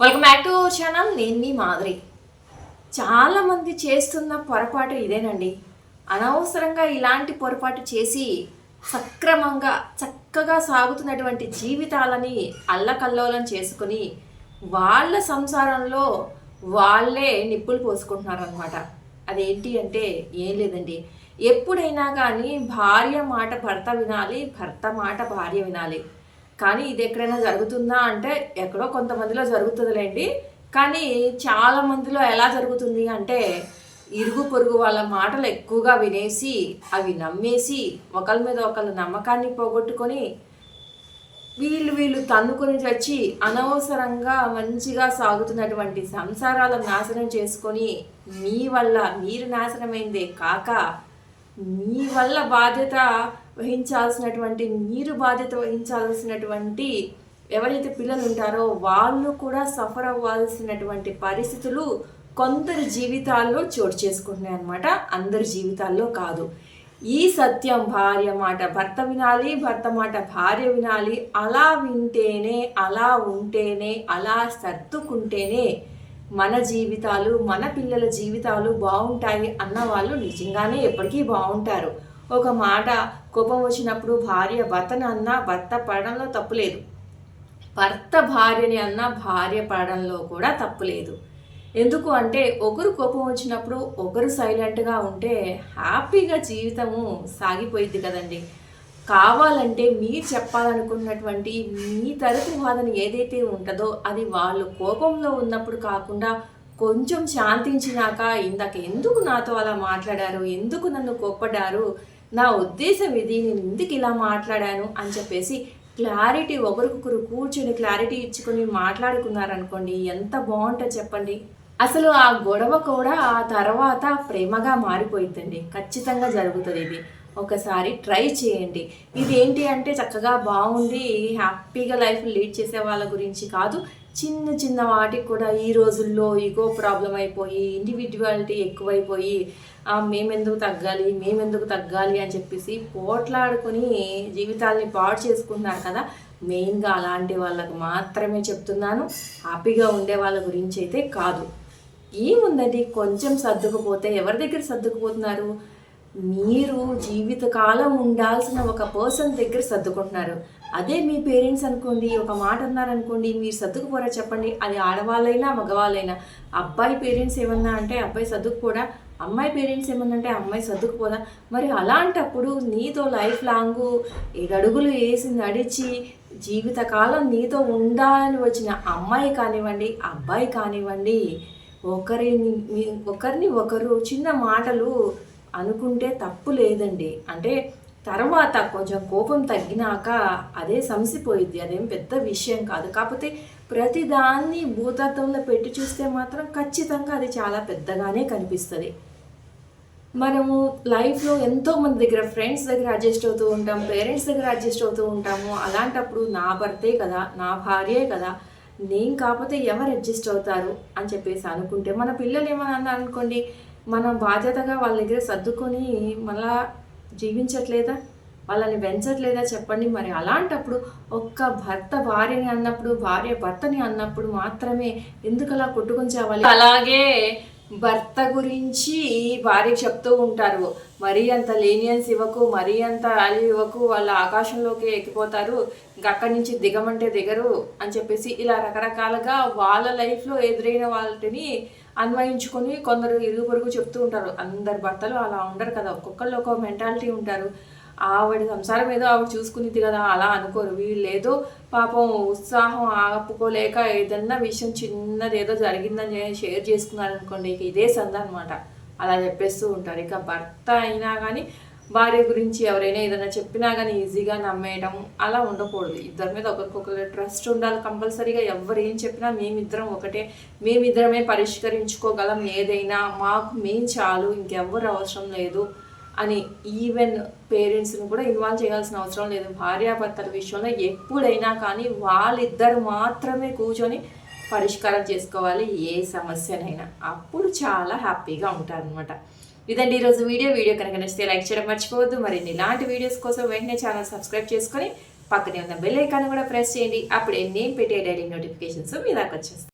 Welcome back to our channel. నేను మీ మాధురి. చాలామంది చేస్తున్న పొరపాటు ఇదేనండి. అనవసరంగా ఇలాంటి పొరపాటు చేసి సక్రమంగా చక్కగా సాగుతున్నటువంటి జీవితాలని అల్లకల్లోలం చేసుకుని వాళ్ళ సంసారంలో వాళ్ళే నిప్పులు పోసుకుంటున్నారనమాట. అదేంటి అంటే ఏం లేదండి, ఎప్పుడైనా కానీ భార్య మాట భర్త వినాలి, భర్త మాట భార్య వినాలి. కానీ ఇది ఎక్కడైనా జరుగుతుందా అంటే ఎక్కడో కొంతమందిలో జరుగుతుందిలేండి. కానీ చాలా మందిలో ఎలా జరుగుతుంది అంటే ఇరుగు పొరుగు వాళ్ళ మాటలు ఎక్కువగా వినేసి అవి నమ్మేసి ఒకరి మీద ఒకళ్ళ నమ్మకాన్ని పోగొట్టుకొని వీళ్ళు తన్నుకొని వచ్చి అనవసరంగా మంచిగా సాగుతున్నటువంటి సంసారాలను నాశనం చేసుకొని మీ వల్ల మీరు నాశనమైందే కాక మీ వల్ల మీరు బాధ్యత వహించాల్సినటువంటి ఎవరైతే పిల్లలు ఉంటారో వాళ్ళు కూడా సఫర్ అవ్వాల్సినటువంటి పరిస్థితులు కొందరి జీవితాల్లో చోటు చేసుకుంటున్నాయి అన్నమాట. అందరి జీవితాల్లో కాదు. ఈ సత్యం భార్య మాట భర్త వినాలి, భర్త మాట భార్య వినాలి. అలా వింటేనే, అలా ఉంటేనే, అలా సర్దుకుంటేనే మన జీవితాలు, మన పిల్లల జీవితాలు బాగుంటాయి అన్న వాళ్ళు నిజంగానే ఎప్పటికీ బాగుంటారు. ఒక మాట కోపం వచ్చినప్పుడు భార్య భర్తని అన్నా భర్త పడడంలో తప్పులేదు, భర్త భార్యని అన్నా భార్య పడడంలో కూడా తప్పులేదు. ఎందుకు అంటే ఒకరు కోపం వచ్చినప్పుడు ఒకరు సైలెంట్గా ఉంటే హ్యాపీగా జీవితము సాగిపోయింది కదండి. కావాలంటే మీరు చెప్పాలనుకున్నటువంటి మీ తరపు వాదన ఏదైతే ఉంటుందో అది వాళ్ళు కోపంలో ఉన్నప్పుడు కాకుండా కొంచెం శాంతించినాక ఇందాక ఎందుకు నాతో అలా మాట్లాడారు, ఎందుకు నన్ను కోప్పడ్డారు, నా ఉద్దేశం ఇది, నేను ఎందుకు ఇలా మాట్లాడాను అని చెప్పేసి క్లారిటీ ఒకరికొకరు కూర్చొని క్లారిటీ ఇచ్చుకొని మాట్లాడుకున్నారనుకోండి, ఎంత బాగుంటుంది చెప్పండి. అసలు ఆ గొడవ కూడా ఆ తర్వాత ప్రేమగా మారిపోయిందండి. ఖచ్చితంగా జరుగుతుంది ఇది. ఒకసారి ట్రై చేయండి. ఇదేంటి అంటే చక్కగా బాగుండి హ్యాపీగా లైఫ్ లీడ్ చేసే వాళ్ళ గురించి కాదు. చిన్న చిన్న వాటికి కూడా ఈ రోజుల్లో ఈగో ప్రాబ్లం అయిపోయి ఇండివిజువాలిటీ ఎక్కువైపోయి మేమెందుకు తగ్గాలి అని చెప్పేసి పోట్లాడుకొని జీవితాల్ని పాడు చేసుకుంటున్నారు కదా. మెయిన్గా అలాంటి వాళ్ళకు మాత్రమే చెప్తున్నాను, హ్యాపీగా ఉండే వాళ్ళ గురించి అయితే కాదు. ఏముందండి, కొంచెం సర్దుకుపోతే ఎవరి దగ్గర సర్దుకుపోతున్నారు? మీరు జీవితకాలం ఉండాల్సిన ఒక పర్సన్ దగ్గర సర్దుకుంటున్నారు. అదే మీ పేరెంట్స్ అనుకోండి, ఒక మాట అన్నారనుకోండి, మీరు సర్దుకుపోరా చెప్పండి. అది ఆడవాళ్ళైనా మగవాళ్ళైనా. అబ్బాయి పేరెంట్స్ ఏమన్నా అంటే అబ్బాయి సర్దుకుపోడా, అమ్మాయి పేరెంట్స్ ఏమన్నా అంటే అమ్మాయి సర్దుకుపోదా? మరి అలాంటప్పుడు నీతో లైఫ్ లాంగ్ 7 అడుగులు వేసి నడిచి జీవితకాలం నీతో ఉండాలని వచ్చిన అమ్మాయి కానివ్వండి, అబ్బాయి కానివ్వండి, ఒకరిని ఒకరు చిన్న మాటలు అనుకుంటే తప్పు లేదండి. అంటే తర్వాత కొంచెం కోపం తగ్గినాక అదే సమసిపోయిద్ది, అదేం పెద్ద విషయం కాదు. కాకపోతే ప్రతిదాన్ని భూతత్వంలో పెట్టి చూస్తే మాత్రం ఖచ్చితంగా అది చాలా పెద్దగానే కనిపిస్తుంది. మనము లైఫ్లో ఎంతోమంది దగ్గర, ఫ్రెండ్స్ దగ్గర అడ్జస్ట్ అవుతూ ఉంటాం, పేరెంట్స్ దగ్గర అడ్జస్ట్ అవుతూ ఉంటాము. అలాంటప్పుడు నా భర్తే కదా, నా భార్యే కదా, నేను కాకపోతే ఎవరు అడ్జస్ట్ అవుతారు అని చెప్పేసి అనుకుంటే మన పిల్లలు ఏమన్నా అనుకోండి, మనం బాధ్యతగా వాళ్ళ దగ్గర సర్దుకొని మళ్ళా జీవించట్లేదా, వాళ్ళని పెంచట్లేదా చెప్పండి. మరి అలాంటప్పుడు ఒక్క భర్త భార్యని అన్నప్పుడు, భార్య భర్తని అన్నప్పుడు మాత్రమే ఎందుకలా కొట్టుకొని చావాలి. అలాగే భర్త గురించి భార్య చెప్తూ ఉంటారు, మరీ అంత లీనియన్స్ ఇవ్వకు, మరీ అంత వాల్యూ ఇవ్వకు, వాళ్ళ ఆకాశంలోకి ఎక్కిపోతారు, ఇంకా అక్కడి నుంచి దిగమంటే దిగరు అని చెప్పేసి ఇలా రకరకాలుగా వాళ్ళ లైఫ్లో ఎదురైన వాటిని అన్వయించుకొని కొందరు ఇరుగు పొరుగు చెప్తూ ఉంటారు. అందరు భర్తలు అలా ఉండరు కదా, ఒక్కొక్కళ్ళు ఒక మెంటాలిటీ ఉంటారు. ఆవిడ సంసారం ఏదో ఆవిడ చూసుకునేది కదా అలా అనుకోరు. వీళ్ళు ఏదో పాపం ఉత్సాహం ఆపుకోలేక ఏదన్నా విషయం చిన్నది ఏదో జరిగిందని షేర్ చేసుకున్నారనుకోండి, ఇక ఇదే సంద అనమాట. అలా చెప్పేస్తూ ఉంటారు. ఇక భర్త అయినా కానీ భార్య గురించి ఎవరైనా ఏదైనా చెప్పినా కానీ ఈజీగా నమ్మేయడం అలా ఉండకూడదు. ఇద్దరి మీద ఒకరికొకరు ట్రస్ట్ ఉండాలి కంపల్సరీగా. ఎవరు ఏం చెప్పినా మేమిద్దరం ఒకటే, మేమిద్దరమే పరిష్కరించుకోగలం ఏదైనా, మాకు మేము చాలు, ఇంకెవ్వరు అవసరం లేదు అని ఈవెన్ పేరెంట్స్ని కూడా ఇన్వాల్వ్ చేయాల్సిన అవసరం లేదు. భార్యాభర్తల విషయంలో ఎప్పుడైనా కానీ వాళ్ళిద్దరు మాత్రమే కూర్చొని పరిష్కారం చేసుకోవాలి ఏ సమస్యనైనా. అప్పుడు చాలా హ్యాపీగా ఉంటారనమాట. ఇదండి ఈరోజు వీడియో కనుక నచ్చితే లైక్ చేయడం మర్చిపోవద్దు. మరిన్ని ఇలాంటి వీడియోస్ కోసం వెంటనే ఛానల్ సబ్స్క్రైబ్ చేసుకొని పక్కనే ఉన్న బెల్ ఐకాన్ కూడా ప్రెస్ చేయండి. అప్పుడే నేను పెట్టే డైలీ నోటిఫికేషన్స్ మీ దాకా వచ్చేస్తాయి.